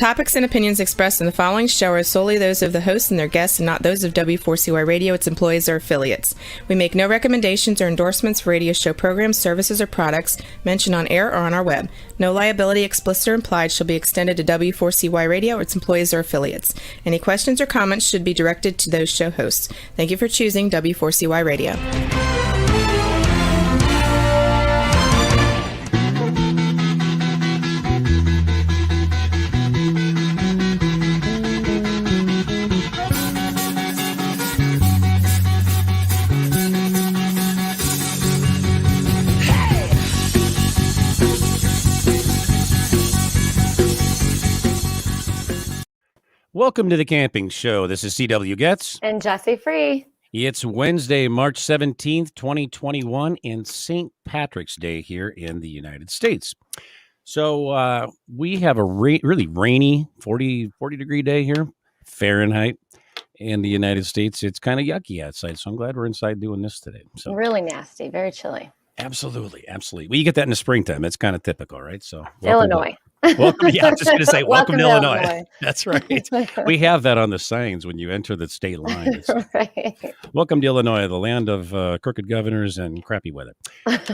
topics and opinions expressed in the following show are solely those of the host and their guests and not those of W4CY Radio, its employees, or affiliates. We make no recommendations or endorsements for radio show programs, services, or products mentioned on air or on our web. No liability, explicit or implied, shall be extended to W4CY Radio or its employees or affiliates. Any questions or comments should be directed to those show hosts. Thank you for choosing W4CY Radio. Welcome to the Camping Show. This is CW Getz. And Jesse Free. It's Wednesday, March 17th, 2021, and St. Patrick's Day here in the United States. So we have a really rainy 40 degree day here, Fahrenheit, in the United States. It's kind of yucky outside, so I'm glad we're inside doing this today. So really nasty, very chilly. Absolutely. Well, you get that in the springtime. It's kind of typical, right? So Illinois. Welcome. Yeah, I was just going to say, welcome to Illinois. That's right. Right. We have that on the signs when you enter the state line. Right. Welcome to Illinois, the land of crooked governors and crappy weather.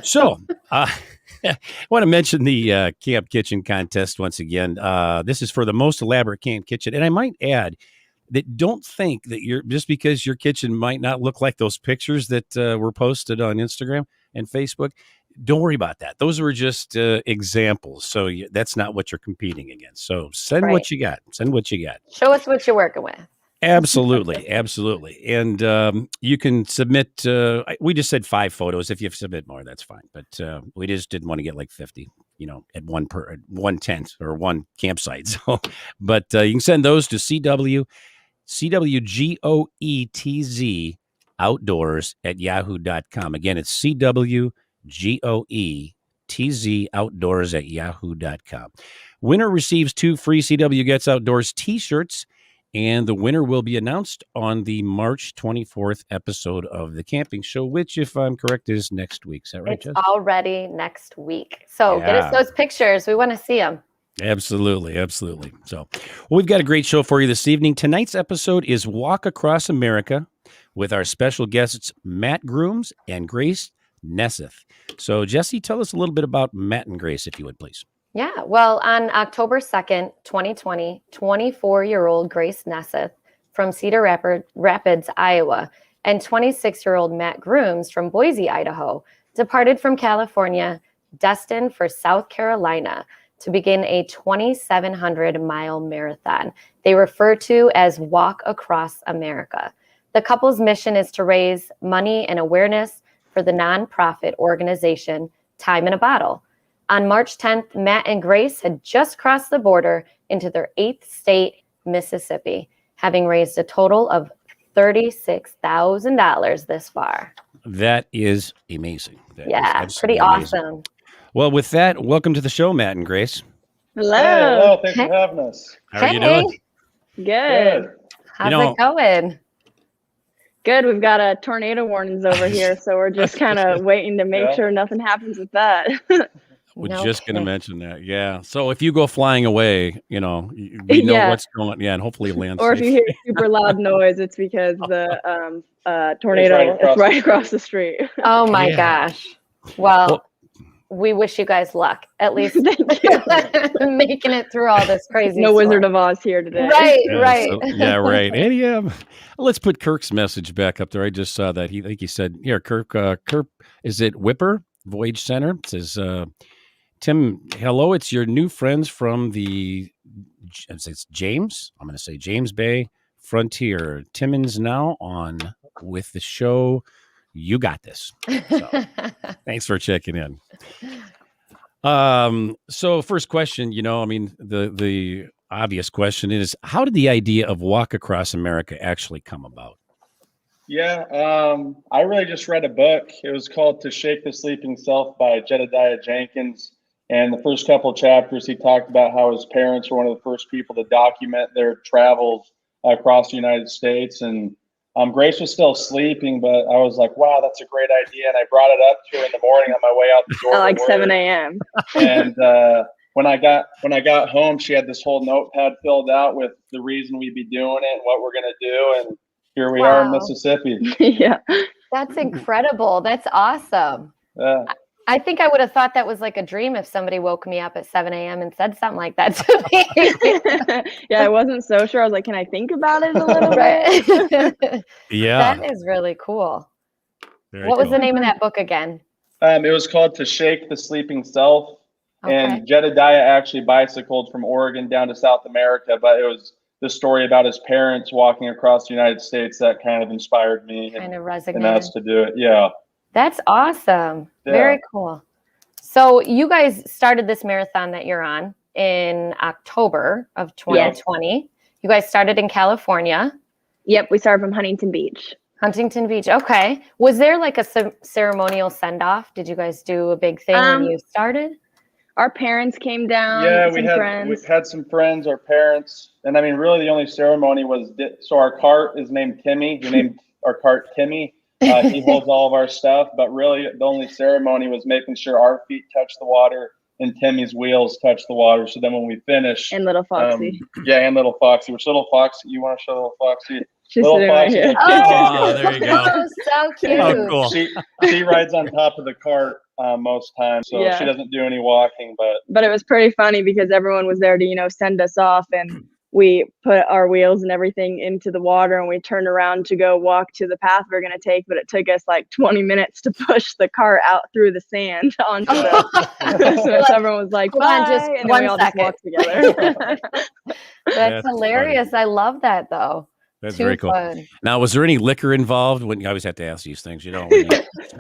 So I want to mention the camp kitchen contest once again. This is for the most elaborate camp kitchen. And I might add that don't think that just because your kitchen might not look like those pictures that were posted on Instagram and Facebook. Don't worry about that. Those were just examples. So that's not what you're competing against. So send what you got. Show us what you're working with. Absolutely. And you can submit, we just said 5 photos. If you submit more, that's fine. But we just didn't want to get like 50, at one tent or one campsite. So, but you can send those to CWGOETZ outdoors@yahoo.com. Again, it's CWGOETZ outdoors@yahoo.com. Winner receives 2 free CW Gets Outdoors t-shirts, and the winner will be announced on the March 24th episode of The Camping Show, which, if I'm correct, is next week. Is that right, It's Jess? already next week. So Get us those pictures. We want to see them. Absolutely. So, we've got a great show for you this evening. Tonight's episode is Walk Across America with our special guests, Matt Grooms and Grace Nesseth. So, Jesse, tell us a little bit about Matt and Grace, if you would, please. Yeah. Well, on October 2nd, 2020, 24-year-old Grace Nesseth from Cedar Rapids, Iowa, and 26-year-old Matt Grooms from Boise, Idaho, departed from California, destined for South Carolina, to begin a 2,700-mile marathon they refer to as Walk Across America. The couple's mission is to raise money and awareness for the nonprofit organization Time in a Bottle. On March 10th, Matt and Grace had just crossed the border into their 8th state, Mississippi, having raised a total of $36,000 this far. That is amazing. Pretty awesome. Well, with that, welcome to the show, Matt and Grace. Hello. Hey, hello. Thanks for having us. How are you doing? Good. How's it going? Good. We've got a tornado warnings over here, so we're just kind of waiting to make sure nothing happens with that. We're just going to mention that. Yeah. So if you go flying away, we know what's going on. Yeah, and hopefully land Or safe. if you hear super loud noise, it's because the tornado is right across the street. Oh my gosh. Well, we wish you guys luck. At least making it through all this crazy. No Wizard of Oz here today. Right. Right. And let's put Kirk's message back up there. I just saw that. He said, here, Kirk, is it Whipper Voyage Center? It says, Tim, hello. It's your new friends from it's James. I'm going to say James Bay Frontier. Timmons now on with the show. You got this. So, thanks for checking in. So first question, the obvious question is, how did the idea of Walk Across America actually come about? Yeah, I really just read a book. It was called To Shake the Sleeping Self by Jedediah Jenkins. And the first couple of chapters, he talked about how his parents were one of the first people to document their travels across the United States. And Grace was still sleeping, but I was like, wow, that's a great idea. And I brought it up to her in the morning on my way out the door. At like 7 a.m. And when I got home, she had this whole notepad filled out with the reason we'd be doing it and what we're gonna do, and here we are in Mississippi. Yeah. That's incredible. That's awesome. Yeah. I think I would have thought that was like a dream if somebody woke me up at 7 a.m. and said something like that to me. Yeah, I wasn't so sure. I was like, can I think about it a little bit? Yeah. That is really cool. Very What was cool. the name of that book again? It was called To Shake the Sleeping Self. Okay. And Jedediah actually bicycled from Oregon down to South America, but it was the story about his parents walking across the United States that kind of inspired me Kind of and resonated. us to do it. Yeah. That's awesome. Yeah. Very cool. So you guys started this marathon that you're on in October of 2020. You guys started in California. Yep, we started from Huntington Beach. Huntington Beach. Okay. Was there like a ceremonial send-off? Did you guys do a big thing when you started? Our parents came down. Yeah, we had some friends, our parents, and I mean, really, the only ceremony was so our cart is named Timmy. We named our cart Timmy. He holds all of our stuff, but really, the only ceremony was making sure our feet touch the water and Timmy's wheels touch the water. So then, when we finish, and little Foxy. And little Foxy. Which little Foxy? You want to show little Foxy? She's little sitting right here. Oh, there you go. So cute. Oh, cool. She rides on top of the cart most times, so she doesn't do any walking. But it was pretty funny because everyone was there to send us off, and we put our wheels and everything into the water, and we turned around to go walk to the path we're gonna take. But it took us like 20 minutes to push the cart out through the sand onto the. So everyone was like, "Bye," just and then one we all just second. walked together. That's hilarious. I love that though. That's Too very cool. fun. Now, was there any liquor involved? When you always have to ask these things, when you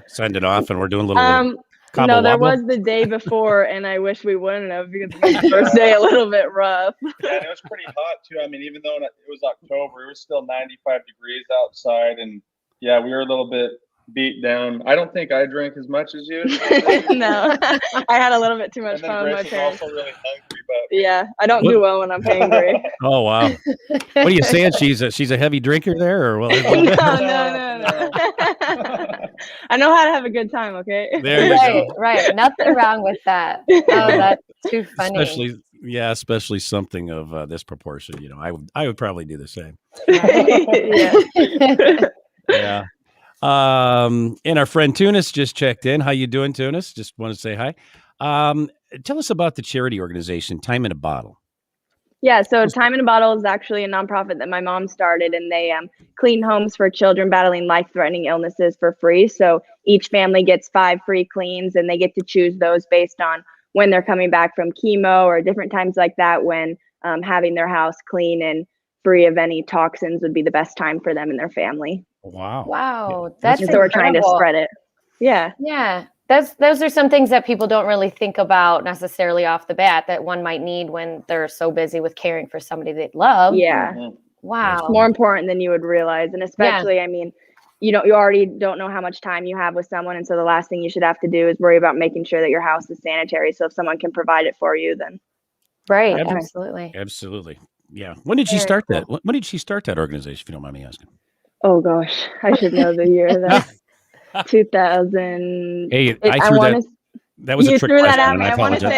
send it off, and we're doing a little. No, there was the day before, and I wish we wouldn't have because it made the first day a little bit rough. Yeah, and it was pretty hot too. I mean, even though it was October, it was still 95 degrees outside, and yeah, we were a little bit beat down. I don't think I drank as much as you. No, I had a little bit too much fun with my Grace parents. was also really hungry, but Yeah, I don't do well when I'm hangry. Oh wow! What are you saying? She's a heavy drinker there, or what? No. I know how to have a good time. Okay. There you go. Right. Nothing wrong with that. Oh, that's too funny. Especially something of this proportion. I would probably do the same. Yeah. And our friend Tunis just checked in. How you doing, Tunis? Just want to say hi. Tell us about the charity organization, Time in a Bottle. Yeah, so Time in a Bottle is actually a nonprofit that my mom started, and they clean homes for children battling life-threatening illnesses for free. So each family gets 5 free cleans, and they get to choose those based on when they're coming back from chemo or different times like that, when having their house clean and free of any toxins would be the best time for them and their family. Wow. Yeah. That's so we're trying to spread it. Yeah. Yeah. Those are some things that people don't really think about necessarily off the bat that one might need when they're so busy with caring for somebody they love. Yeah. Wow. It's more important than you would realize. And especially, I mean, you already don't know how much time you have with someone. And so the last thing you should have to do is worry about making sure that your house is sanitary. So if someone can provide it for you, then. Right. Absolutely. Absolutely. Yeah. When did she start that? When did she start that organization, if you don't mind me asking? Oh, gosh. I should know the year. That's 2000. Hey, I threw that. That was a trick question, and I apologize.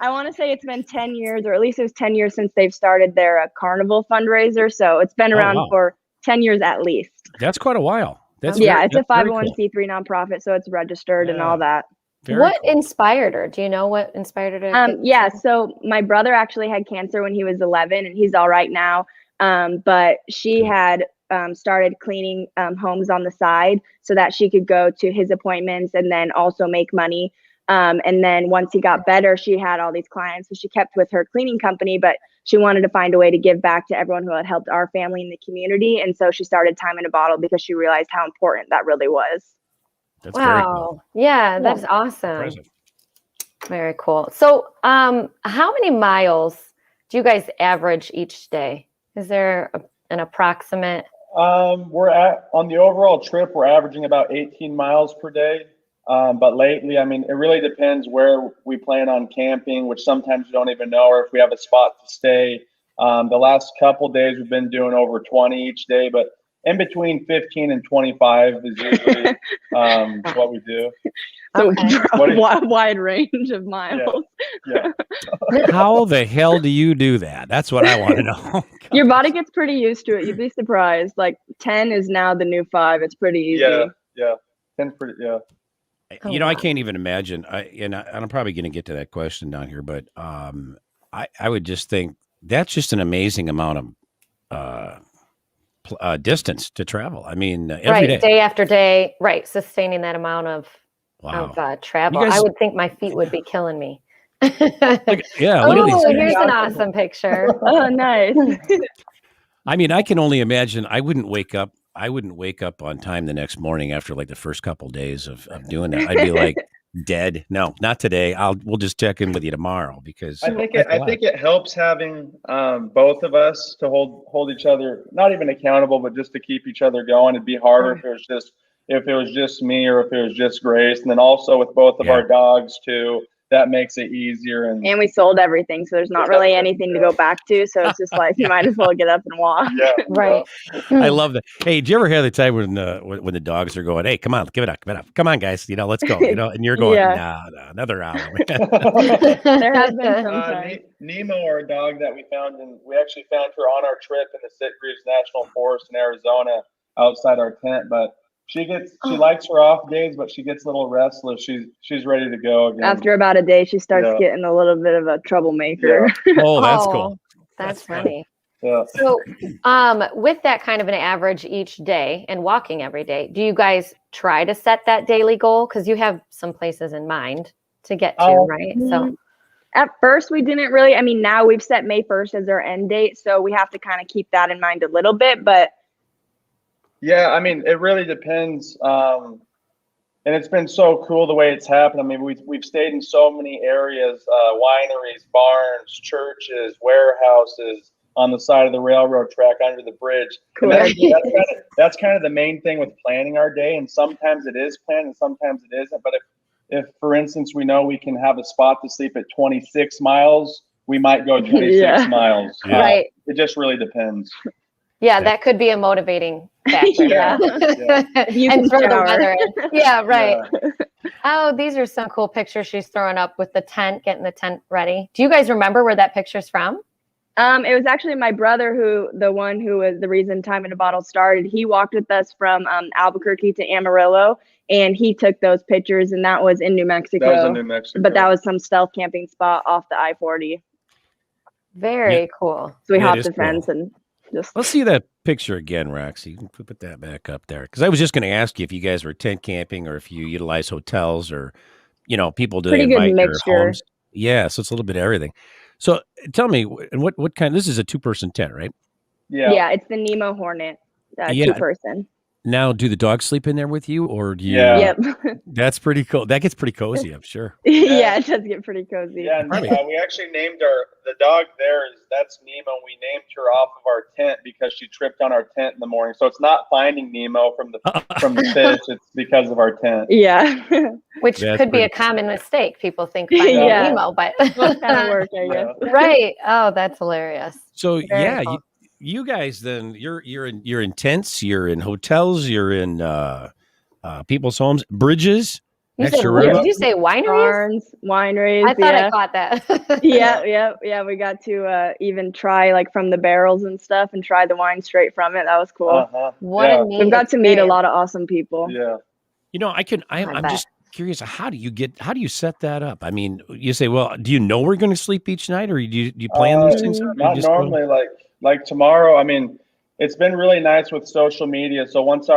I want to say it's been 10 years, or at least it was 10 years since they've started their carnival fundraiser. So it's been around for 10 years at least. That's quite a while. It's a 501c3 nonprofit, so it's registered and all that. What inspired her? Do you know what inspired her to so my brother actually had cancer when he was 11, and he's all right now. But she had started cleaning homes on the side so that she could go to his appointments and then also make money. And then once he got better, she had all these clients. So she kept with her cleaning company, but she wanted to find a way to give back to everyone who had helped our family in the community. And so she started Time in a Bottle because she realized how important that really was. That's very cool. Yeah, that's awesome. Impressive. Very cool. So how many miles do you guys average each day? Is there an approximate? We're on the overall trip, we're averaging about 18 miles per day. But lately, I mean, it really depends where we plan on camping, which sometimes we don't even know, or if we have a spot to stay. The last couple days, we've been doing over 20 each day, but in between 15 and 25 is usually what we do. So Okay. wide range of miles. Yeah. How the hell do you do that? That's what I want to know. Your body gets pretty used to it. You'd be surprised. Like 10 is now the new 5. It's pretty easy. Yeah. 10's pretty, yeah. You know, I can't even imagine. I'm probably going to get to that question down here, but I would just think that's just an amazing amount of distance to travel. I mean, every day. Day after day, sustaining that amount of travel. You guys- I would think my feet would be killing me. Look at these. Here's an awesome picture. Oh, nice. I mean, I can only imagine. I wouldn't wake up on time the next morning after like the first couple of days of doing that. I'd be like dead. No, not today. We'll just check in with you tomorrow because I think it helps having both of us to hold each other, not even accountable, but just to keep each other going. It'd be harder if it was just me or if it was just Grace, and then also with both of our dogs too. That makes it easier. And we sold everything, so there's not really anything to go back to. So it's just like you might as well get up and walk. Yeah. Right. I love that. Hey, did you ever have the time when the dogs are going, "Hey, come on, give it up. Come on, guys, let's go," and you're going, nah, another hour, man. There has been some time. Nemo, our dog that we actually found her on our trip in the Sitgreaves National Forest in Arizona outside our tent, but she likes her off days, but she gets a little restless. She's ready to go again. After about a day, she starts getting a little bit of a troublemaker. Yeah. Oh, that's cool. That's funny. Yeah. So, with that kind of an average each day and walking every day, do you guys try to set that daily goal? Because you have some places in mind to get to, right? So, at first, we didn't really. I mean, now we've set May 1st as our end date, so we have to kind of keep that in mind a little bit, but. Yeah, I mean, it really depends. And it's been so cool the way it's happened. I mean, we've stayed in so many areas, wineries, barns, churches, warehouses, on the side of the railroad track, under the bridge. Cool. That's kind of the main thing with planning our day. And sometimes it is planned and sometimes it isn't. But if for instance, we know we can have a spot to sleep at 26 miles, we might go 26 miles. Right. It just really depends. Yeah, that could be a motivating factor. Yeah. And throw the weather in. Yeah, right. Yeah. Oh, these are some cool pictures she's throwing up with the tent, getting the tent ready. Do you guys remember where that picture's from? It was actually my brother the one who was the reason Time in a Bottle started. He walked with us from Albuquerque to Amarillo, and he took those pictures, and that was in New Mexico. That was in New Mexico. But that was some stealth camping spot off the I-40. Very cool. So we hopped the fence and just. Let's see that picture again, Roxy. You can put that back up there. Because I was just going to ask you if you guys were tent camping or if you utilize hotels or, people do Pretty they invite good your mixture. homes. Yeah, so it's a little bit of everything. So tell me, what kind? This is a 2-person tent, right? Yeah. Yeah, it's the Nemo Hornet, 2-person. Now, do the dogs sleep in there with you, or do you? Yeah. Yep. That's pretty cool. That gets pretty cozy, I'm sure. Yeah, it does get pretty cozy. Yeah, and we actually named the dog that's Nemo. We named her off of our tent because she tripped on our tent in the morning. So it's not finding Nemo from the fish. It's because of our tent. Yeah. Which could be a common mistake. People think finding Nemo, but kind of work, I guess. Right. Oh, that's hilarious. So Very cool. You guys then you're in tents, you're in hotels, you're in people's homes, bridges. Did you say wineries? Barns, wineries. I thought I caught that. Yeah. We got to even try like from the barrels and stuff and try the wine straight from it. That was cool. Uh-huh. We've got to meet a lot of awesome people. Yeah. I'm just curious. How do you set that up? I mean, you say, well, do you know we're going to sleep each night, or do you plan those things? Not normally. Like tomorrow. I mean, it's been really nice with social media. So once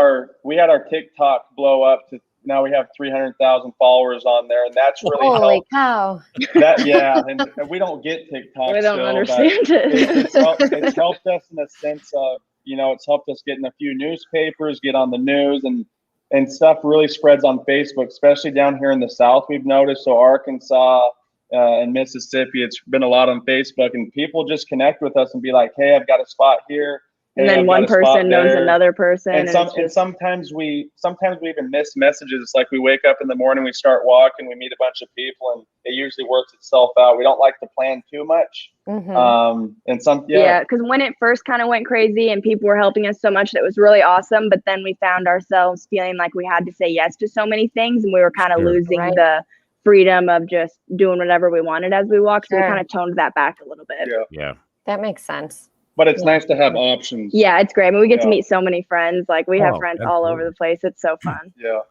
we had our TikTok blow up to now we have 300,000 followers on there, and that's really holy cow. And we don't get TikTok. We don't understand it. It's helped us in the sense of it's helped us get in a few newspapers, get on the news, and stuff really spreads on Facebook, especially down here in the South. We've noticed Arkansas. And Mississippi, it's been a lot on Facebook, and people just connect with us and be like, "Hey, I've got a spot here. And hey, then I've one got a spot person knows there. another person. And sometimes we even miss messages. It's like we wake up in the morning, we start walking, we meet a bunch of people, and it usually works itself out. We don't like to plan too much. Because when it first kind of went crazy and people were helping us so much, that was really awesome. But then we found ourselves feeling like we had to say yes to so many things, and we were kind of losing the freedom of just doing whatever we wanted as we walked. So we kind of toned that back a little bit. Yeah. That makes sense. But it's nice to have options. Yeah, it's great. I mean, we get to meet so many friends. Like we have friends all over the place. It's so fun. Yeah.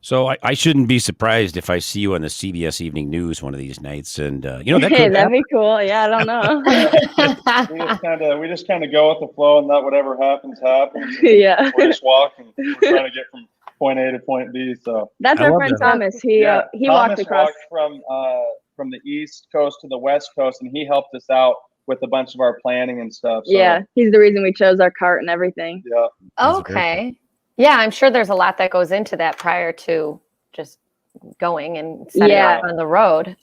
So I shouldn't be surprised if I see you on the CBS Evening News one of these nights, and that could that'd be cool. Yeah, I don't know. we just kind of go with the flow and let whatever happens. Yeah, we're just walking. We're trying to get from point A to point B. So that's our friend Thomas. He walked across from the East Coast to the West Coast, and he helped us out with a bunch of our planning and stuff. So. Yeah, he's the reason we chose our cart and everything. Yeah. Okay. Yeah, I'm sure there's a lot that goes into that prior to just going and setting out on the road.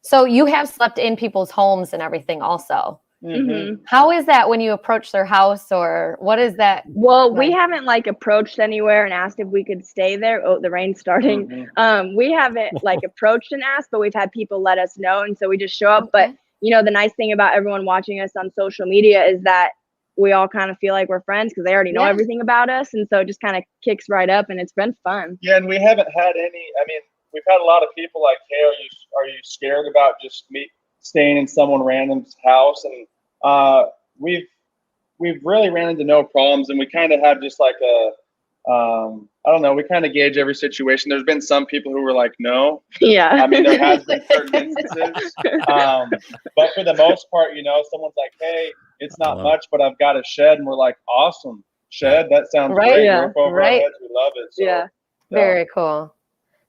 So you have slept in people's homes and everything also. Mm-hmm. How is that when you approach their house, or what is that? Well, we haven't approached anywhere and asked if we could stay there. Oh, the rain's starting. Mm-hmm. We haven't approached and asked, but we've had people let us know. And so we just show up. But the nice thing about everyone watching us on social media is that we all kind of feel like we're friends because they already know everything about us. And so it just kind of kicks right up, and it's been fun. Yeah. And we haven't had we've had a lot of people like, hey, are you scared about just staying in someone random's house? And we've really ran into no problems, and we kind of have just like I don't know, we kind of gauge every situation. There's been some people who were like, no. Yeah. I mean, there has been certain instances. But for the most part, someone's like, hey, it's not much, but I've got a shed. And we're like, awesome. Shed? That sounds great. Yeah. Roof over our heads. We love it. So, yeah. Very cool.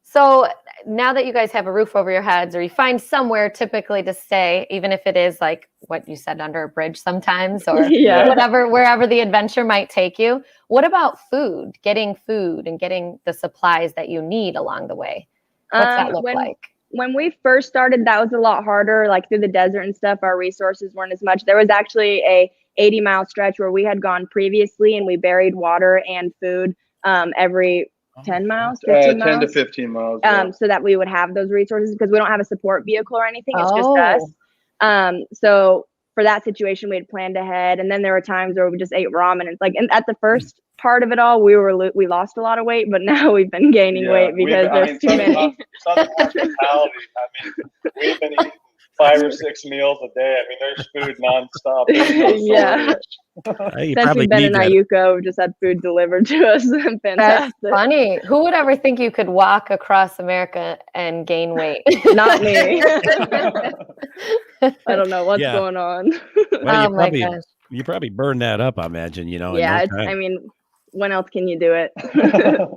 So now that you guys have a roof over your heads, or you find somewhere typically to stay, even if it is like what you said, under a bridge sometimes, or wherever the adventure might take you. What about food? Getting food and getting the supplies that you need along the way. What's that look like? When we first started, that was a lot harder. Like through the desert and stuff, our resources weren't as much. There was actually a 80-mile stretch where we had gone previously, and we buried water and food every 10 miles, 15 miles? 10 to 15 miles. So that we would have those resources, because we don't have a support vehicle or anything. It's just us. So for that situation, we had planned ahead. And then there were times where we just ate ramen. And at the first part of it all, we lost a lot of weight, but now we've been gaining weight because there's too many. Southern hospitality, we've been eating 5 or 6 meals a day. I mean, there's food nonstop. Yeah. Since we've been in Iuka, we've just had food delivered to us. Fantastic. That's funny. Who would ever think you could walk across America and gain weight? Not me. I don't know what's going on. Well, you probably burned that up, I imagine, Yeah, when else can you do it?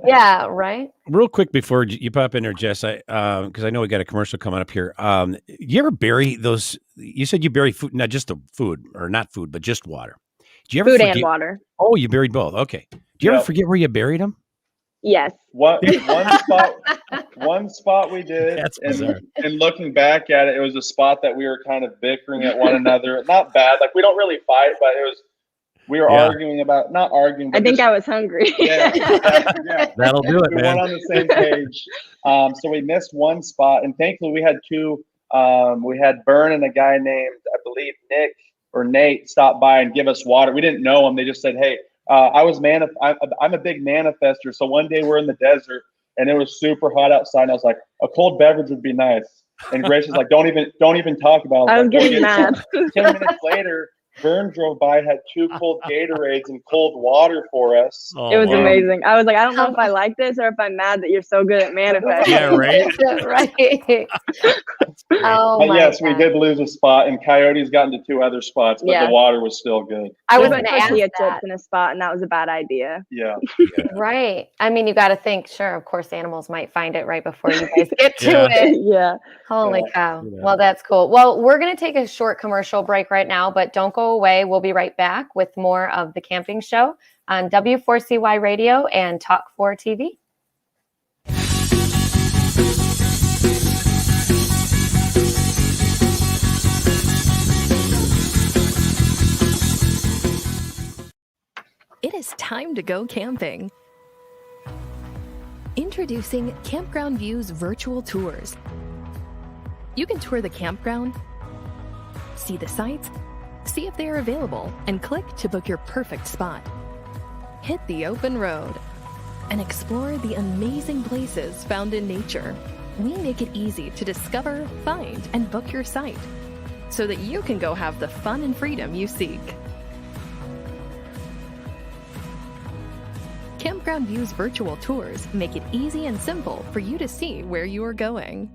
Yeah, right. Real quick before you pop in there, Jess, because I know we got a commercial coming up here. You ever bury those? You said you bury food, not just the food, or not food, but just water. Do you ever food and water? Oh, you buried both. Okay. Do you ever forget where you buried them? Yes. One spot we did. That's bizarre. And looking back at it, it was a spot that we were kind of bickering at one another. Not bad. Like, we don't really fight, but we were arguing about, not arguing. But I think I was hungry. Yeah. That'll do it, we man. weren't on the same page. So we missed one spot, and thankfully we had two. We had Bern and a guy named, I believe, Nick or Nate stop by and give us water. We didn't know them. They just said, hey, I'm a big manifester. So one day we're in the desert and it was super hot outside. And I was like, a cold beverage would be nice. And Grace was like, don't even talk about it. I was getting mad. 10 minutes later, Vern drove by, had 2 cold Gatorades and cold water for us. It was amazing. I was like, I don't know if I like this or if I'm mad that you're so good at manifesting. Yeah, right. Right. But yes, we did lose a spot, and Coyote's gotten to 2 other spots, but the water was still good. I was going to ask tortilla chips in a spot, and that was a bad idea. Yeah. Right. I mean, you got to think, sure, of course, animals might find it right before you guys get to it. Yeah. Holy cow. Well, that's cool. Well, we're going to take a short commercial break right now, but don't go away. We'll be right back with more of The Camping Show on W4CY Radio and Talk 4 TV. time to go camping. Introducing Campground View's virtual tours. You can tour the campground, see the sites, see if they are available, and click to book your perfect spot. Hit the open road and explore the amazing places found in nature. We make it easy to discover, find, and book your site so that you can go have the fun and freedom you seek. Campground View's virtual tours make it easy and simple for you to see where you are going.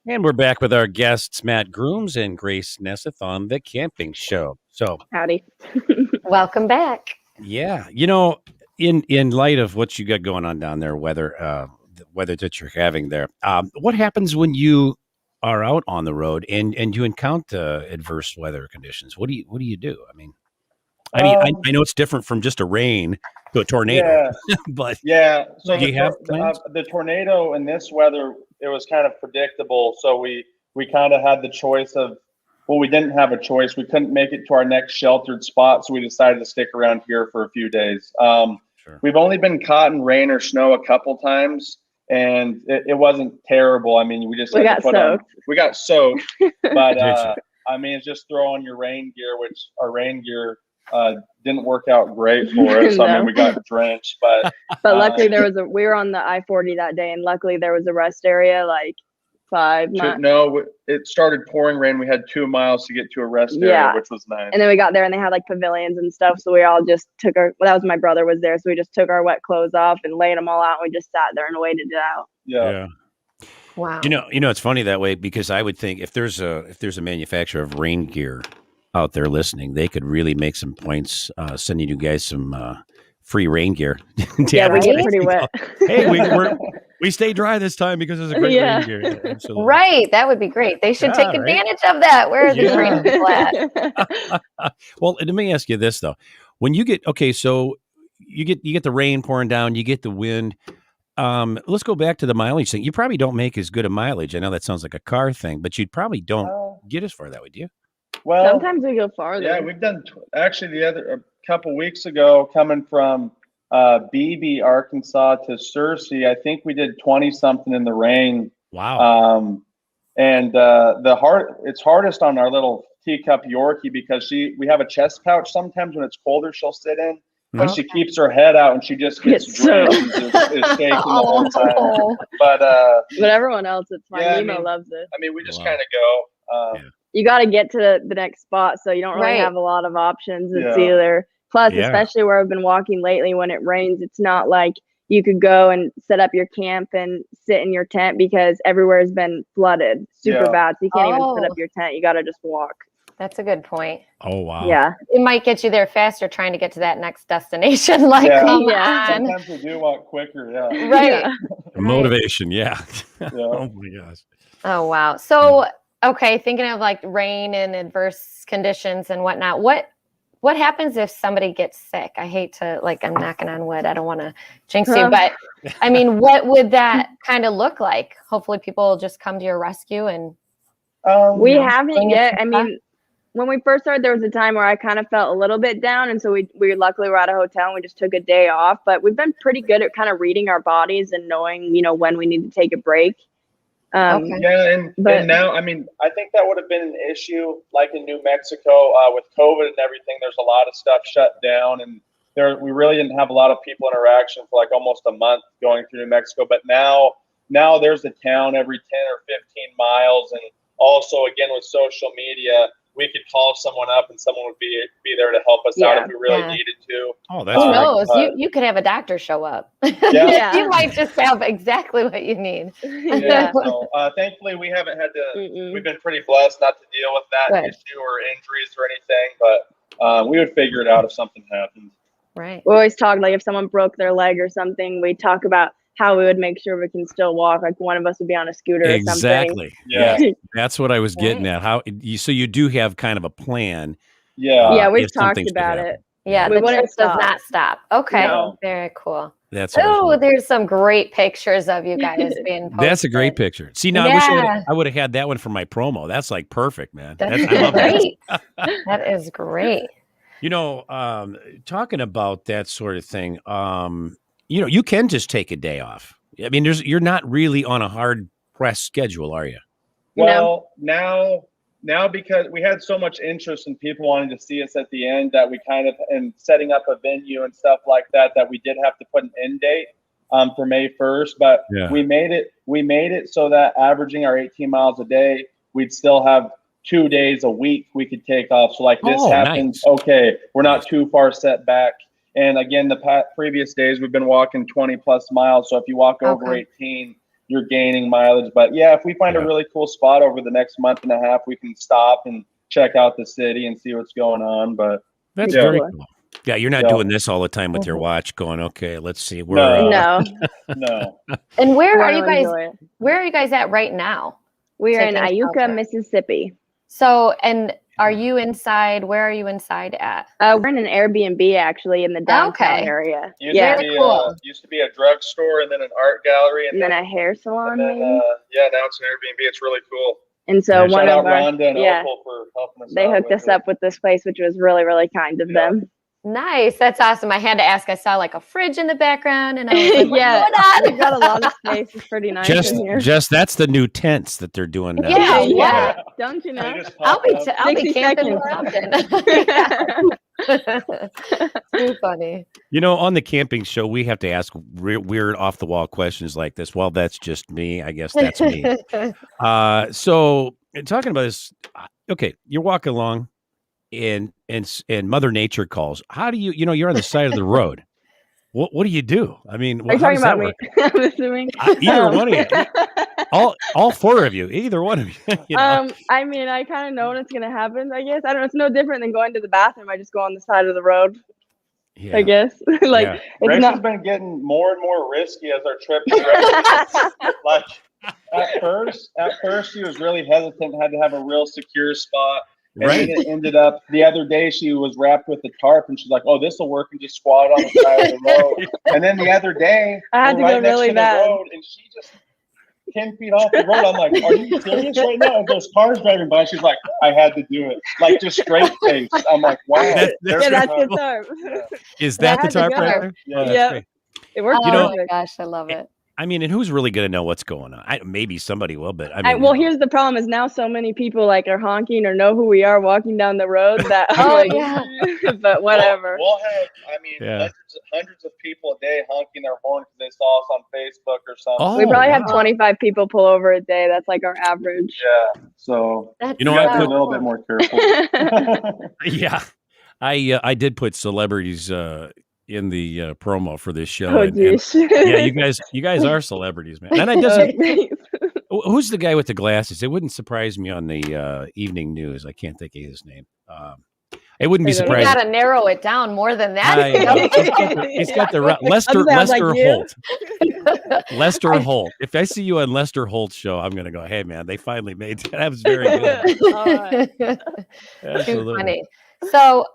And we're back with our guests, Matt Grooms and Grace Nesseth on The Camping Show. So, Howdy. Welcome back. yeah, you know, in light of what you got going on down there, the weather that you're having there, what happens when you are out on the road and you encounter adverse weather conditions? What do you do? I know it's different from just a rain to a tornado, but yeah. So do you have plans? The tornado in this weather, it was kind of predictable. So we kind of had the choice of, well, we didn't have a choice. We couldn't make it to our next sheltered spot, so we decided to stick around here for a few days. Sure. We've only been caught in rain or snow a couple times, and it wasn't terrible. I mean, we got soaked, but it's just throw on your rain gear, which our rain gear didn't work out great for us. No. I mean, we got drenched, but luckily we were on the I-40 that day, and luckily there was a rest area like 5 miles. No, it started pouring rain. We had 2 miles to get to a rest area, which was nice. And then we got there and they had like pavilions and stuff. So we all just took that was my brother was there. So we just took our wet clothes off and laid them all out. And we just sat there and waited it out. Yeah. Wow. You know, it's funny that way, because I would think if there's a manufacturer of rain gear out there listening, they could really make some points sending you guys some free rain gear. We get pretty wet. Hey, we stay dry this time because there's a great rain gear. Yeah, absolutely. Right. That would be great. They should take advantage of that. Where are the green people at? Well, let me ask you this though. When you get so you get the rain pouring down, you get the wind. Let's go back to the mileage thing. You probably don't make as good a mileage. I know that sounds like a car thing, but you probably don't get as far that way, do you? Well, sometimes we go farther. Yeah, we've done actually a couple weeks ago, coming from Beebe, Arkansas to Searcy. I think we did 20 something in the rain. Wow. And it's hardest on our little teacup Yorkie, because we have a chest pouch. Sometimes when it's colder, she'll sit in, but she keeps her head out and she just gets drenched and is shaking the whole time. But everyone else, it's fine. Nemo loves it. I mean, we just kind of go. You got to get to the next spot, so you don't really have a lot of options. It's either especially where I've been walking lately, when it rains, it's not like you could go and set up your camp and sit in your tent, because everywhere has been flooded super bad. So you can't even set up your tent. You got to just walk. That's a good point. Oh, wow. Yeah. It might get you there faster trying to get to that next destination. Like, come on. Sometimes we do walk quicker. Yeah. Right. Motivation. Yeah. Oh my gosh. Oh, wow. So, okay, thinking of like rain and adverse conditions and whatnot, what happens if somebody gets sick? I hate to, I'm knocking on wood. I don't want to jinx you, but I mean, what would that kind of look like? Hopefully people will just come to your rescue and. We haven't yet. I mean, when we first started, there was a time where I kind of felt a little bit down. And so we luckily were at a hotel and we just took a day off, but we've been pretty good at kind of reading our bodies and knowing, when we need to take a break. Yeah, and now, I mean, I think that would have been an issue, like in New Mexico with COVID and everything. There's a lot of stuff shut down, and we really didn't have a lot of people interaction for like almost a month going through New Mexico. But now there's a town every 10 or 15 miles, and also again with social media, we could call someone up and someone would be there to help us out if we really needed to. Oh, that's who knows? You could have a doctor show up. You might just have exactly what you need. So, thankfully, we haven't had to. We've been pretty blessed not to deal with that issue or injuries or anything. But we would figure it out if something happened. Right. We always talk if someone broke their leg or something. We talk about how we would make sure we can still walk. Like one of us would be on a scooter or something. Exactly. Yeah. That's what I was getting at. So you do have kind of a plan. Yeah. Yeah, we've talked about it. Yeah, the trip does not stop. Okay. No. Very cool. That's what I was Oh, wondering. there's some great pictures of you guys being posted. That's a great picture. See, now Yeah. I would have had that one for my promo. That's like perfect, man. That's I love that. great. That is great. You know, talking about that sort of thing, you know, you can just take a day off. I mean, you're not really on a hard press schedule, are you? Well, now because we had so much interest in people wanting to see us at the end that we kind of, and setting up a venue and stuff like that, that we did have to put an end date for May 1st. But we made it so that averaging our 18 miles a day, we'd still have 2 days a week we could take off. So like this happens, nice. okay, we're not too far set back. And again, the previous days we've been walking 20 plus miles. So if you walk over 18, you're gaining mileage. But yeah, if we find a really cool spot over the next month and a half, we can stop and check out the city and see what's going on. But that's very cool. Yeah, you're not doing this all the time with your watch going, okay, let's see. No. And where are you guys? Where are you guys at right now? We are in Iuka, Mississippi. So, and are you inside? Where are you inside at? We're in an Airbnb actually in the downtown area. Used to be a drugstore and then an art gallery and then a hair salon. And then, now it's an Airbnb. It's really cool. And so one of our Rhonda and Opal for helping us. They hooked us up with this place, which was really, really kind of them. Nice. That's awesome. I had to ask. I saw like a fridge in the background, and I was like, we've got a lot of space. It's pretty nice in here. Just that's the new tents that they're doing now. Yeah. Don't you know? I'll be camping more often. Too funny. You know, on the camping show, we have to ask weird off the wall questions like this. Well, that's just me. I guess that's me. So talking about this, okay, you're walking along and Mother Nature calls. How do you know, you're on the side of the road. What do you do? I mean, are you talking about me? I'm assuming. Either one of you. All four of you. Either one of you. You know? I mean, I kind of know when it's going to happen, I guess. I don't know. It's no different than going to the bathroom. I just go on the side of the road. I guess. Grace has been getting more and more risky as our trip progresses. Like at first she was really hesitant, had to have a real secure spot. And then it ended up the other day she was wrapped with the tarp and she's like, oh, this will work, and just squat on the side of the road. And then the other day I had to go really bad. The road, and she just 10 feet off the road. I'm like, are you serious right now? And there's cars driving by. She's like, I had to do it. Like just straight face. I'm like, wow. That's the tarp. Is that the tarp right there? Yeah. It worked. Oh my gosh, I love it. I mean, and who's really going to know what's going on? Maybe somebody will, but I mean. Well, here's the problem: is now so many people like are honking or know who we are walking down the road that. But whatever. We'll have, hundreds of people a day honking their horn because they saw us on Facebook or something. Oh, we probably have 25 people pull over a day. That's like our average. Yeah. So you know, a little bit more careful. Yeah, I did put celebrities in the promo for this show. Oh, geez. Yeah, you guys are celebrities, man. And I doesn't. Who's the guy with the glasses? It wouldn't surprise me on the evening news. I can't think of his name. It wouldn't be surprising. You got to narrow it down more than that. He's got the Lester Holt. Lester Holt. If I see you on Lester Holt's show, I'm going to go, hey, man, they finally made that. That was very good. Too funny. So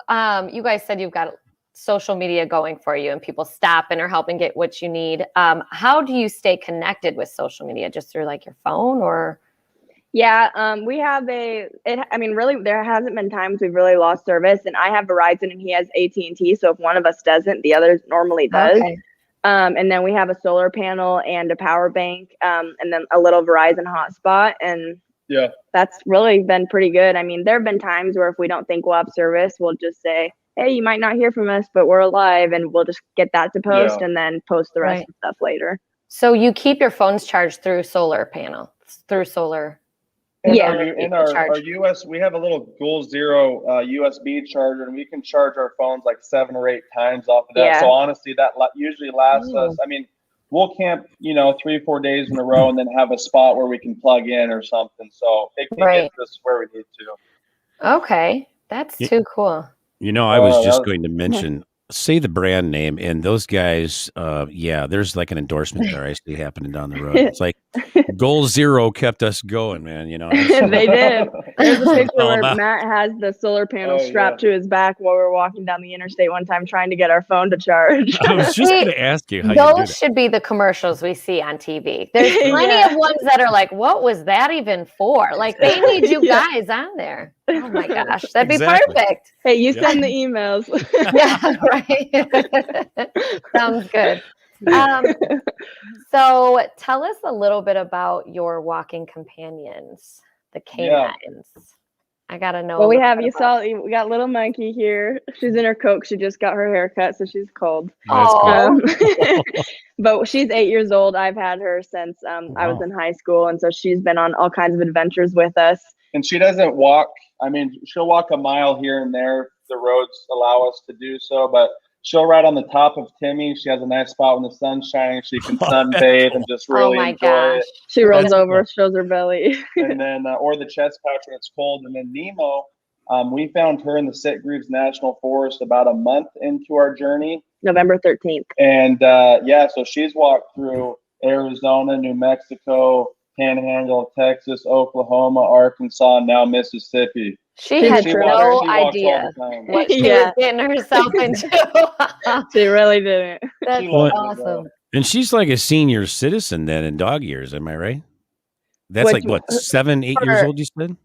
you guys said you've got social media going for you and people stop and are helping get what you need. How do you stay connected with social media? Just through like your phone or? Yeah, we have really, there hasn't been times we've really lost service, and I have Verizon and he has AT&T. So if one of us doesn't, the other normally does. Okay. And then we have a solar panel and a power bank, and then a little Verizon hotspot. And that's really been pretty good. I mean, there have been times where if we don't think we'll have service, we'll just say, hey, you might not hear from us, but we're alive, and we'll just get that to post and then post the rest of stuff later. So you keep your phones charged through solar. In our US, we have a little Goal Zero USB charger, and we can charge our phones like 7 or 8 times off of that. Yeah. So honestly, that usually lasts us. I mean, we'll camp, 3-4 days in a row, and then have a spot where we can plug in or something. So it can get us where we need to. Okay, that's too cool. I was just going to mention, say the brand name, and those guys, there's like an endorsement there I see happening down the road. It's like Goal zero kept us going, man. They did. There's a picture all where about- Matt has the solar panel Oh, strapped yeah. to his back while we were walking down the interstate one time trying to get our phone to charge. I was just going to ask you how you do Those that. should be the commercials we see on TV. There's plenty Yeah. of ones that are like, what was that even for? Like, they need you Yeah. guys on there. Oh my gosh, that'd Exactly. be perfect. Hey, you Yep. send the emails. Yeah, right. Sounds good. So tell us a little bit about your walking companions, the canines. I gotta know. Well, a we little have, bit you about- saw, we got little Monkey here. She's in her coat. She just got her hair cut, so she's cold. That's Oh. cool. But she's 8 years old. I've had her since I was Wow. in high school, and so she's been on all kinds of adventures with us. And she doesn't walk. I mean, she'll walk a mile here and there if the roads allow us to do so, but she'll ride on the top of Timmy. She has a nice spot when the sun's shining. She can sunbathe and just really Oh my enjoy gosh. it. She rolls That's over, cool. shows her belly. And then, or the chest pouch when it's cold. And then Nemo, we found her in the Cedar Rapids National Forest about a month into our journey. November 13th. And so she's walked through Arizona, New Mexico, Panhandle of Texas, Oklahoma, Arkansas, and now Mississippi. She had She no walks all idea the time. what she Yeah. was getting herself into. She really didn't. That's She loves it, awesome. though. And she's like a senior citizen then in dog years. Am I right? That's Which- like what, 7, 8 years For- old, you said?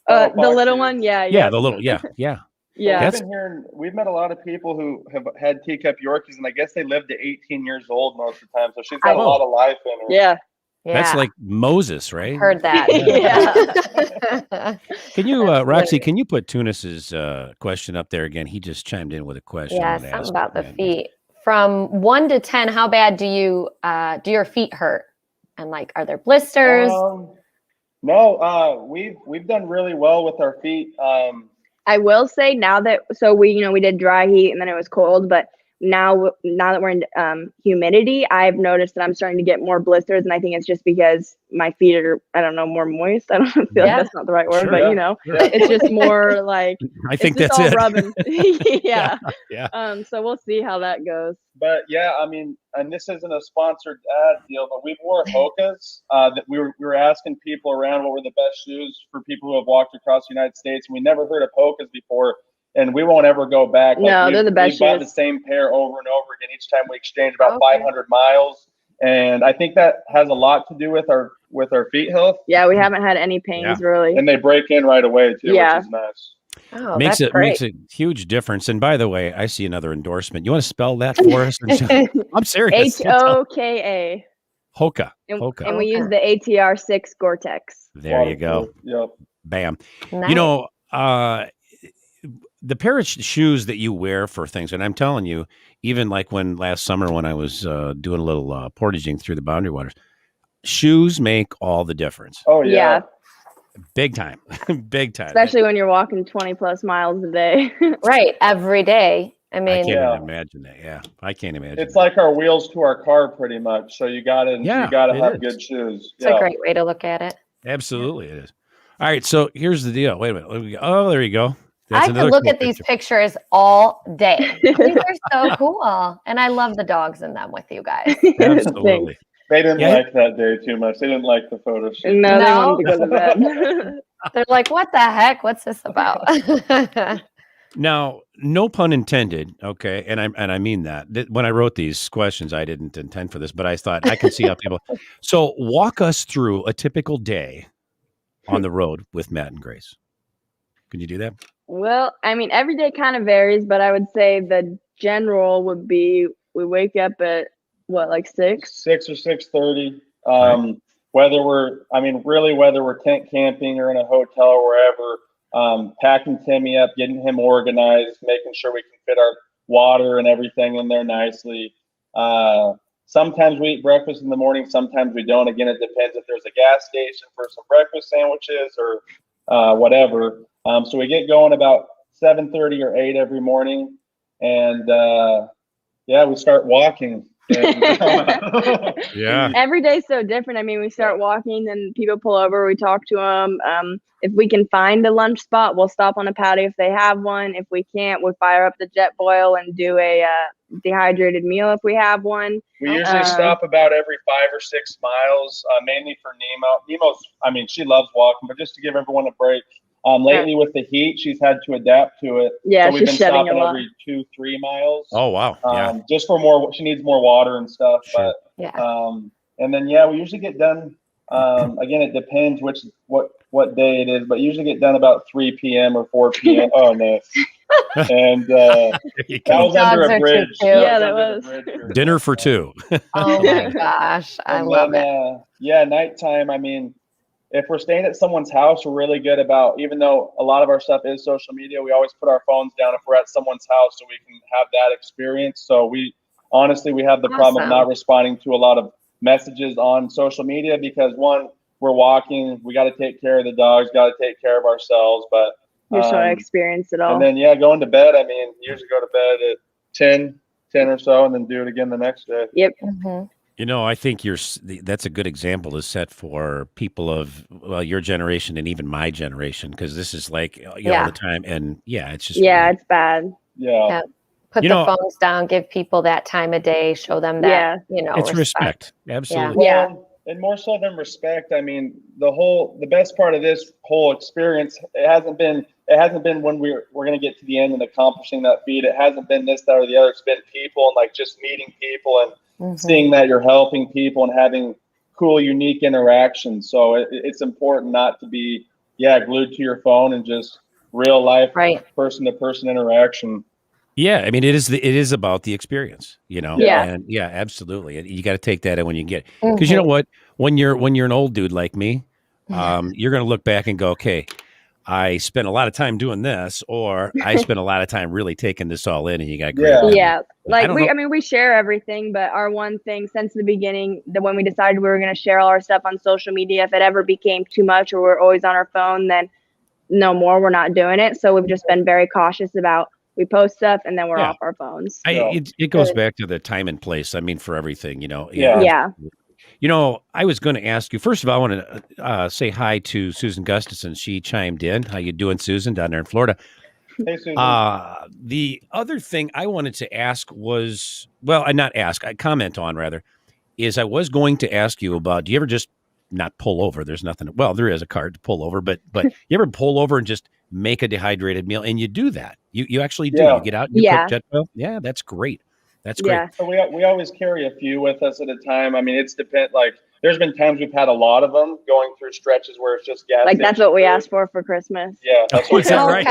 Oh, The little foxes. one, yeah. Yeah, the little, yeah. Yeah. We've been hearing, we've met a lot of people who have had teacup Yorkies, and I guess they live to 18 years old most of the time. So she's got a lot of life in her. Yeah. That's Yeah, like Moses, right? heard that. Yeah. Can you, That's Roxy, great. can you put Tunis's question up there again? He just chimed in with a question. Yeah, I'm gonna something ask about the him. feet. From 1 to 10, how bad do your feet hurt? And like, are there blisters? No, we've done really well with our feet. I will say now that, so we did dry heat and then it was cold, but now that we're in humidity, I've noticed that I'm starting to get more blisters, and I think it's just because my feet are, I don't know, more moist. I don't feel Yeah. like that's not the right word, Sure. but Yeah. it's just more like I think it's that's just all it. rubbing. Yeah. Yeah. So we'll see how that goes. But yeah, I mean, and this isn't a sponsored ad deal, but we wore Hokas. That we were asking people around what were the best shoes for people who have walked across the United States, and we never heard of Hokas before. And we won't ever go back. No, they're the best We bought the shoes. same pair over and over again each time we exchange about Okay. 500 miles. And I think that has a lot to do with our feet health. Yeah, we haven't had any pains really. And they break in right away too, Yeah. which is nice. Oh, Makes that's it great. makes a huge difference. And by the way, I see another endorsement. You want to spell that for us? I'm serious. HOKA. Hoka. And, Hoka. and we use the ATR 6 Gore-Tex. There you go. Yep. Bam. Nice. You know, the pair of shoes that you wear for things, and I'm telling you, even like last summer when I was doing a little portaging through the Boundary Waters, shoes make all the difference. Oh yeah. Big time. Big time. Especially when you're walking 20 plus miles a day. Right, every day. I I mean, can't Yeah. even imagine that. Yeah, I can't imagine. It's that. like our wheels to our car, pretty much. So you gotta it have is. good shoes. it's a great way to look at it. Absolutely, it is. All right, so here's the deal. Wait a minute. Oh, there you go. I could another look cool at these picture. pictures all day. These are so cool. And I love the dogs in them with you guys. Absolutely. They didn't Yeah. like that day too much. They didn't like the photo shoot. No, they No. wanted to go to bed. They're like, what the heck? What's this about? Now, no pun intended. Okay, and I mean that. When I wrote these questions, I didn't intend for this, but I thought I can see how people. So, walk us through a typical day on the road with Matt and Grace. Can you do that? Well, I mean, every day kind of varies, but I would say the general would be we wake up at what, like 6? 6 or 6:30. Right. Whether we're tent camping or in a hotel or wherever, packing Timmy up, getting him organized, making sure we can fit our water and everything in there nicely. Sometimes we eat breakfast in the morning. Sometimes we don't. Again, it depends if there's a gas station for some breakfast sandwiches or whatever. So we get going about 7:30 or 8 every morning, and we start walking. And, Yeah. Every day's so different. I mean, we start walking, then people pull over, we talk to them. If we can find a lunch spot, we'll stop on a patio if they have one. If we can't, we'll fire up the jet boil and do a dehydrated meal if we have one. we usually stop about every 5 or 6 miles, mainly for Nemo. Nemo's, she loves walking, but just to give everyone a break. Lately with the heat, she's had to adapt to it. Yeah, so we've she's been shedding stopping a lot. every 2-3 miles. Oh, wow. Yeah. Just for more, she needs more water and stuff. Sure. Yeah. But and then we usually get done. Again, it depends what day it is, but usually get done about 3 p.m. or 4 p.m. Oh no. And that was under Dogs a are bridge. too cute. Yeah, that under was. the bridge here. Dinner for 2. Oh my gosh, I love it. Nighttime. If we're staying at someone's house, we're really good about, even though a lot of our stuff is social media, we always put our phones down if we're at someone's house so we can have that experience. So we have the problem of not responding to a lot of messages on social media because one, we're walking, we got to take care of the dogs, got to take care of ourselves, but You're trying to experience it all. and then going to bed. Usually go to bed at 10 or so, and then do it again the next day. Yep. Mm-hmm. I think that's a good example to set for people of your generation and even my generation, because this is like all the time, and it's just it's bad. Yeah. Put the phones down, give people that time of day, show them that it's respect. Absolutely. Yeah. And more so than respect, the best part of this whole experience, it hasn't been when we're going to get to the end and accomplishing that feat. It hasn't been this, that, or the other. It's been people and just meeting people and seeing that you're helping people and having cool, unique interactions. So it's important not to be glued to your phone and just real life person to person interaction. Yeah, it is about the experience, Yeah. And absolutely. And you got to take that in when you get, because you know what, when you're an old dude like me, you're going to look back and go, okay, I spent a lot of time doing this, or I spent a lot of time really taking this all in, and you got great. Yeah. Like we share everything, but our one thing since the beginning, that when we decided we were going to share all our stuff on social media, if it ever became too much or we're always on our phone, then no more, we're not doing it. So we've just been very cautious about, we post stuff and then we're off our phones. It goes back to the time and place. For everything, Yeah. I was going to ask you, first of all, I want to say hi to Susan Gustafson. She chimed in. How you doing, Susan, down there in Florida? Hey, Susan. The other thing I wanted to ask was, I comment on rather, is I was going to ask you about, do you ever just not pull over? There's nothing, there is a card to pull over, but you ever pull over and just make a dehydrated meal? And you do that. You actually do. You get out and you cook jet oil. Yeah, that's great. That's great. Yeah. So we always carry a few with us at a time. It's there's been times we've had a lot of them going through stretches where it's just gas. Like that's what we asked for Christmas. Yeah. That's what Is that right?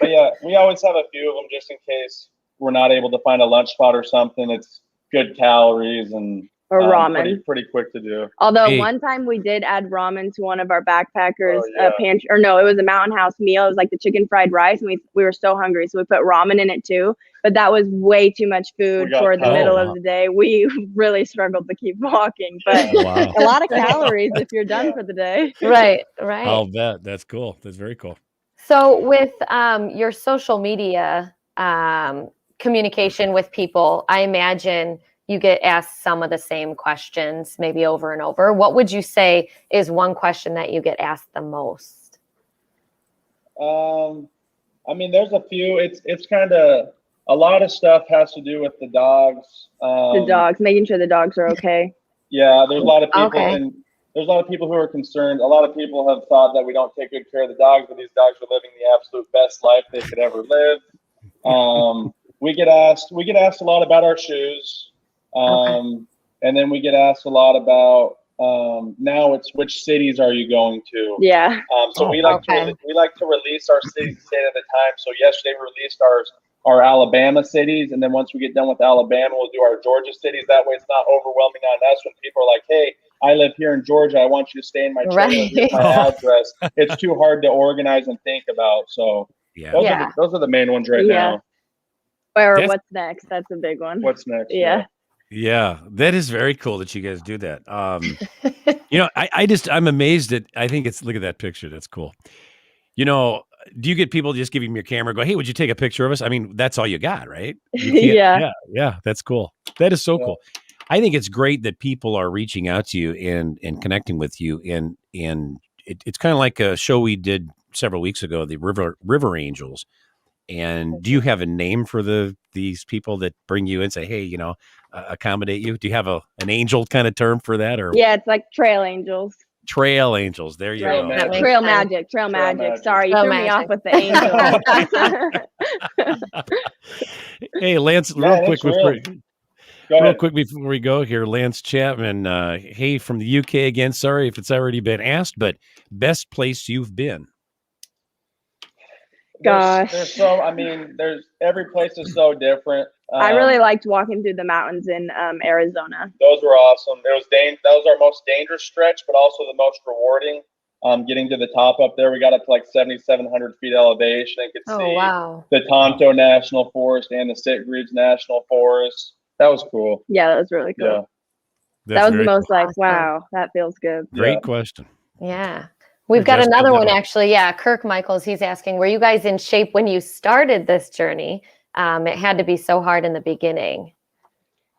But we always have a few of them just in case we're not able to find a lunch spot or something. It's good calories and or ramen. Pretty quick to do. Although one time we did add ramen to one of our backpackers pantry, or no, it was a Mountain House meal. It was like the chicken fried rice, and we were so hungry, so we put ramen in it too. But that was way too much food for the middle of the day. We really struggled to keep walking, but a lot of calories if you're done for the day. Right. I'll bet. That's cool. That's very cool. So with your social media communication with people, I imagine you get asked some of the same questions maybe over and over. What would you say is one question that you get asked the most? There's a few. It's kind of a lot of stuff has to do with the dogs. Making sure the dogs are okay. Yeah, there's a lot of people and there's a lot of people who are concerned. A lot of people have thought that we don't take good care of the dogs, but these dogs are living the absolute best life they could ever live. We get asked a lot about our shoes. And then we get asked a lot about now it's which cities are you going to? Yeah. So we like to release our cities a day at a time. So yesterday we released our Alabama cities, and then once we get done with Alabama, we'll do our Georgia cities. That way, it's not overwhelming on us when people are like, "Hey, I live here in Georgia. I want you to stay in my trailer. Here's my address." It's too hard to organize and think about. So those are the main ones right now. Or what's next? That's a big one. What's next? Yeah, that is very cool that you guys do that. I'm amazed at, look at that picture. That's cool. do you get people just giving you your camera, go, hey, would you take a picture of us? I mean, that's all you got, right? Yeah, that's cool. That is so cool. I think it's great that people are reaching out to you and connecting with you, and it's kind of like a show we did several weeks ago, the River Angels. And do you have a name for these people that bring you in and say, hey, accommodate you? Do you have an angel kind of term for that? Or Yeah, it's like trail angels. Trail angels. There you go. Trail magic. Sorry, you threw me off with the angel. Hey, Lance, real quick before we go here, Lance Chapman, hey, from the UK again. Sorry if it's already been asked, but best place you've been? Gosh, there's every place is so different. I really liked walking through the mountains in Arizona. Those were awesome. That was our most dangerous stretch, but also the most rewarding. Getting to the top up there, we got up to like 7,700 feet elevation and could see the Tonto National Forest and the Sitgreaves National Forest. That was cool. Yeah, that was really cool. Yeah. That was the most like, wow, that feels good. Great question. Yeah. We've got another one, actually. Yeah, Kirk Michaels, he's asking, were you guys in shape when you started this journey? It had to be so hard in the beginning.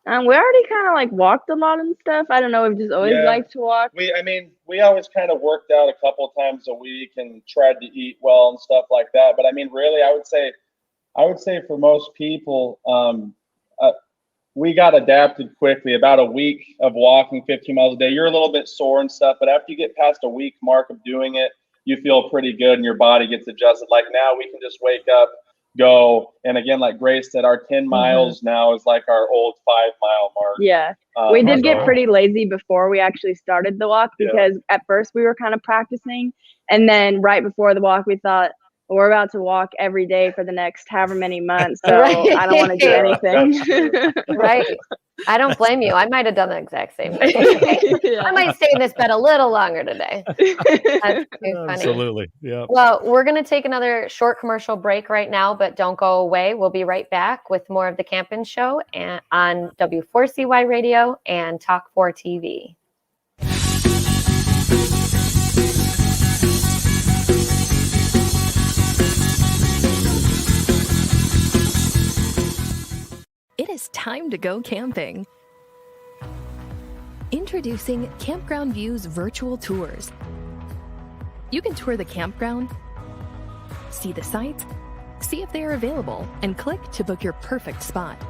We already kind of like walked a lot and stuff. I don't know. We've just always liked to walk. We always kind of worked out a couple times a week and tried to eat well and stuff like that. But really, I would say for most people, we got adapted quickly. About a week of walking 15 miles a day, you're a little bit sore and stuff, but after you get past a week mark of doing it, you feel pretty good and your body gets adjusted. Like now we can just wake up, go. And again, like Grace said, our 10 miles now is like our old 5-mile mark. Yeah. We did get pretty lazy before we actually started the walk because at first we were kind of practicing. And then right before the walk, we thought, we're about to walk every day for the next however many months. So I don't want to do anything. Right. I don't blame you. I might have done the exact same thing. I might stay in this bed a little longer today. That's too funny. Absolutely. Yeah. Well, we're going to take another short commercial break right now, but don't go away. We'll be right back with more of the Campin' Show on W4CY Radio and Talk 4 TV. It is time to go camping. Introducing Campground Views virtual tours. You can tour the campground, see the sites, see if they are available, and click to book your perfect spot.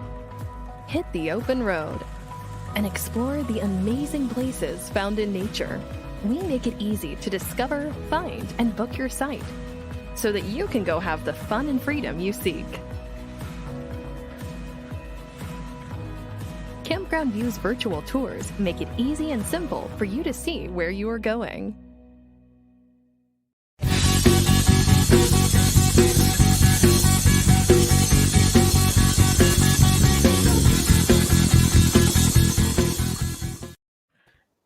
Hit the open road and explore the amazing places found in nature. We make it easy to discover, find, and book your site so that you can go have the fun and freedom you seek. Campground Views virtual tours make it easy and simple for you to see where you are going.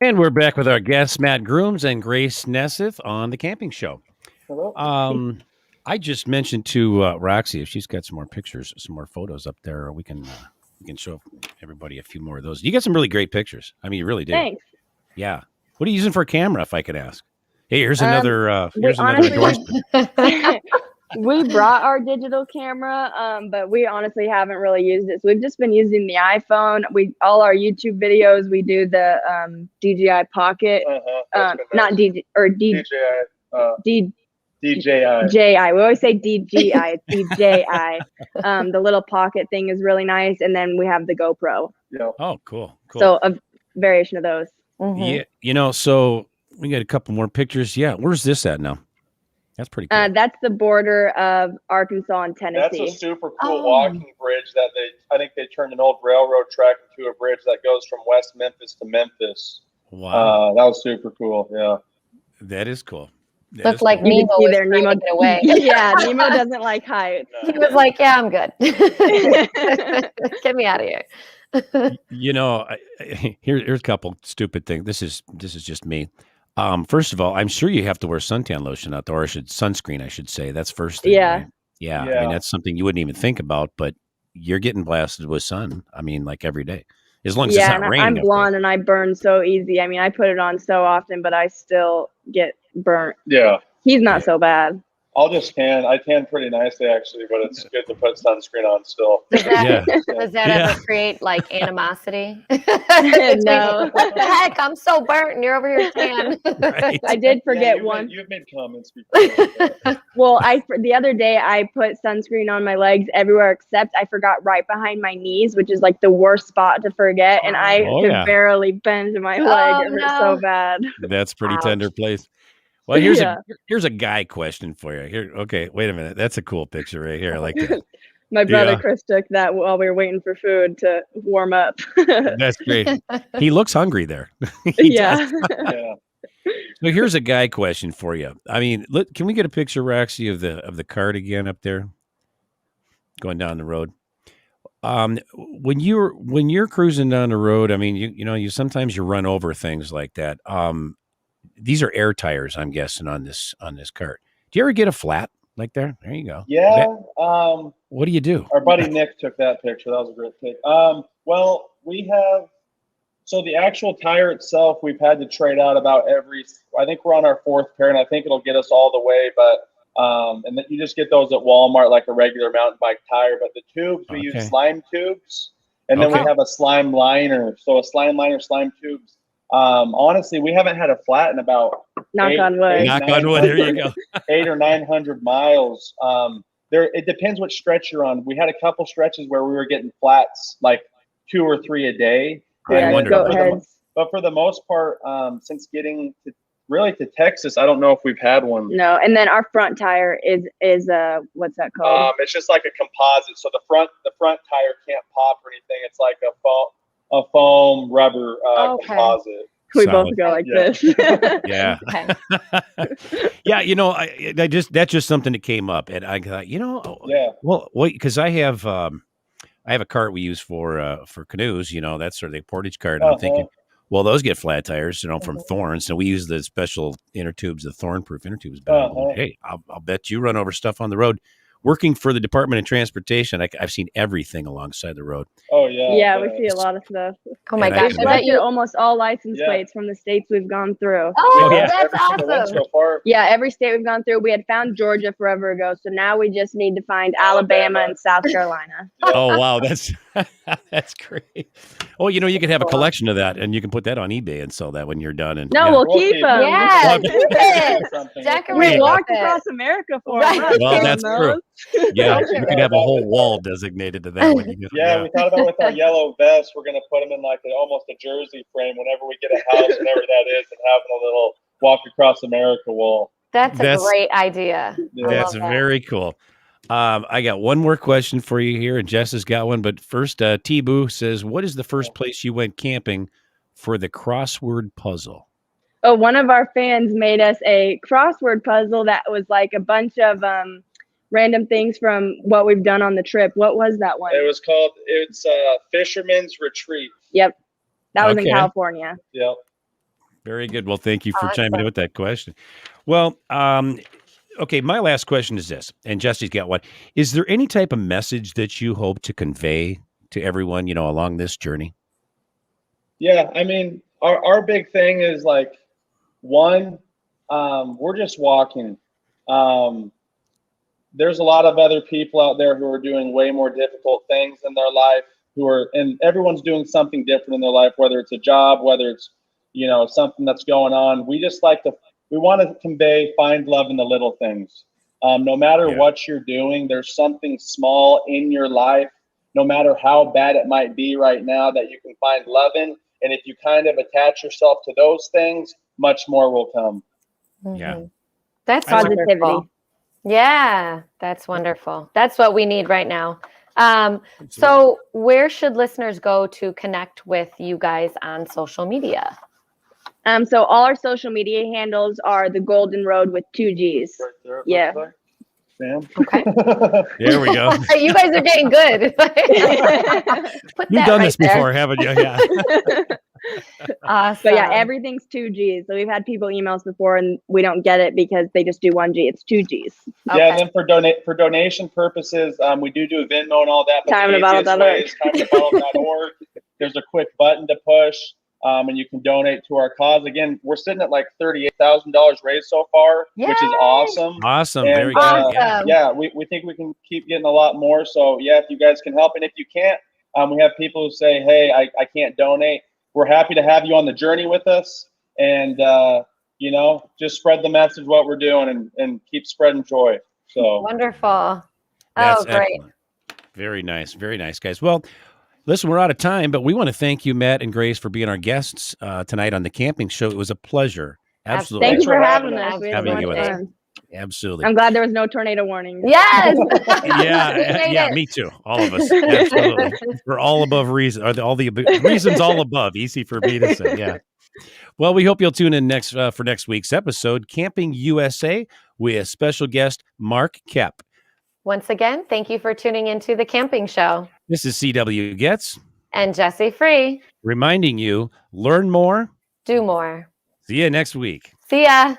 And we're back with our guests, Matt Grooms and Grace Nesseth on the Camping Show. Hello. I just mentioned to Roxy, if she's got some more pictures, some more photos up there, we can show everybody a few more of those. You got some really great pictures. I mean, you really do. Thanks. Yeah. What are you using for a camera, if I could ask? Hey, here's another endorsement. We brought our digital camera, but we honestly haven't really used it. So we've just been using the iPhone. All our YouTube videos, we do the DJI Pocket, not DJI, or DJI. DJI. We always say DJI. It's DJI. The little pocket thing is really nice, and then we have the GoPro. Yeah. Oh, cool. So a variation of those. Yeah, so we got a couple more pictures. Yeah, where's this at now? That's pretty cool. That's the border of Arkansas and Tennessee. That's a super cool walking bridge that I think they turned an old railroad track into a bridge that goes from West Memphis to Memphis. Wow. That was super cool. Yeah. That is cool. Looks like Nemo was trying to get away. Yeah, Nemo doesn't like heights. He was like, yeah, I'm good. Get me out of here. Here's a couple stupid things. This is just me. First of all, I'm sure you have to wear suntan lotion out there, or sunscreen, I should say. That's first thing. Yeah. Right? Yeah. I mean, that's something you wouldn't even think about, but you're getting blasted with sun. I mean, like every day, as long as it's not raining. I'm blonde and I burn so easy. I mean, I put it on so often, but I still get burnt. Yeah. He's not so bad. I'll just tan. I tan pretty nicely actually, but it's good to put sunscreen on still. Does that, Yeah. does that Yeah. ever create like animosity? No. What the heck? I'm so burnt and you're over here tan. Right. I did forget you've made comments before. Well, the other day I put sunscreen on my legs everywhere except I forgot right behind my knees, which is like the worst spot to forget, and I could barely bend my leg. It was so bad. That's pretty Ouch. tender place. Well, here's a guy question for you. Here, okay, wait a minute. That's a cool picture right here. I like that. My brother Chris took that while we were waiting for food to warm up. That's great. He looks hungry there. Yeah. Yeah. So here's a guy question for you. I mean, can we get a picture, Roxy, of the cart again up there, going down the road? When you're cruising down the road, I mean, you sometimes you run over things like that. These are air tires, I'm guessing, on this cart. Do you ever get a flat like there? There you go. Yeah. What do you do? Our buddy Nick took that picture. That was a great pic. Well, so the actual tire itself, we've had to trade out about I think we're on our 4th pair, and I think it'll get us all the way. But and then you just get those at Walmart like a regular mountain bike tire. But the tubes, we use slime tubes, and then we have a slime liner. So a slime liner, slime tubes. Honestly, we haven't had a flat in about knock on wood. There you go. 800 or 900 miles. It depends which stretch you're on. We had a couple stretches where we were getting flats like 2 or 3 a day. But for the most part, since getting to Texas, I don't know if we've had one. No, and then our front tire is what's that called? It's just like a composite. So the front tire can't pop or anything. It's like a foam rubber composite. We both go like this. Yeah. Yeah, that's just something that came up, and I thought, well, wait, because I have a cart we use for canoes, that's sort of the portage cart. And I'm thinking, well, those get flat tires, from Thorn. So we use the special inner tubes, the Thorn-proof inner tubes. But hey, I'll bet you run over stuff on the road. Working for the Department of Transportation, I've seen everything alongside the road. Oh, yeah. Yeah, we see a lot of stuff. Oh, my gosh. I bet you almost all license plates from the states we've gone through. Oh, yeah. That's awesome. So far. Yeah, every state we've gone through. We had found Georgia forever ago, so now we just need to find Alabama and South Carolina. Oh, wow. That's great. Oh, you could have a collection of that, and you can put that on eBay and sell that when you're done. And we'll keep them. Yeah, keep it. Decorate. We walked across America for them. Well, that's true. Yeah, you could have a whole wall designated to that when you get Yeah, we thought about with our yellow vests, we're going to put them in like almost a jersey frame whenever we get a house, whatever that is, and having a little walk across America wall. That's a great idea. That's very cool. I got one more question for you here, and Jess has got one. But first, T-Boo says, what is the first place you went camping for the crossword puzzle? Oh, one of our fans made us a crossword puzzle that was like a bunch of random things from what we've done on the trip. What was that one? It's Fisherman's Retreat. Yep. That was in California. Yep. Very good. Well, thank you for chiming in with that question. Well, okay, my last question is this, and Jesse's got one. Is there any type of message that you hope to convey to everyone, along this journey? Yeah, I mean, our big thing is like, one, we're just walking. There's a lot of other people out there who are doing way more difficult things in their life, and everyone's doing something different in their life, whether it's a job, whether it's, something that's going on. We want to convey, find love in the little things. No matter what you're doing, there's something small in your life, no matter how bad it might be right now, that you can find love in. And if you kind of attach yourself to those things, much more will come. Yeah. That's positivity. Wonderful. Yeah, that's wonderful. That's what we need right now. So where should listeners go to connect with you guys on social media? So all our social media handles are the Golden Road with 2 G's. Right there, yeah. Sam. Okay. There we go. You guys are getting good. You've done this before, haven't you? Yeah. Awesome. But yeah, everything's 2 G's. So we've had people email us before and we don't get it because they just do 1 G. It's 2 G's. Okay. Yeah, and then for donation purposes, we do Venmo and all that. TimeToBottle.org. TimeToBottle.org. There's a quick button to push. and you can donate to our cause. Again, we're sitting at like $38,000 raised so far, which is Yay! awesome. Awesome. And, Very good. Awesome. we think we can keep getting a lot more. So yeah, if you guys can help, and if you can't, we have people who say, hey, I can't donate. We're happy to have you on the journey with us, and just spread the message what we're doing, and keep spreading joy. So Wonderful. That's great. excellent. Very nice. Very nice, guys. Well, listen, we're out of time, but we want to thank you, Matt and Grace, for being our guests tonight on the camping show. It was a pleasure. Absolutely. Thank you for having us. us. We had Having so you much with us. fun. Absolutely. I'm glad there was no tornado warning. Yes. Yeah, me too. All of us. Absolutely. We're all above reason. All the reasons all above. Easy for me to say. Yeah. Well, we hope you'll tune in next for next week's episode, Camping USA, with special guest Mark Kep. Once again, thank you for tuning into the camping show. This is CW Getz And Jesse Free. reminding you, learn more, Do more. see you next week. See ya.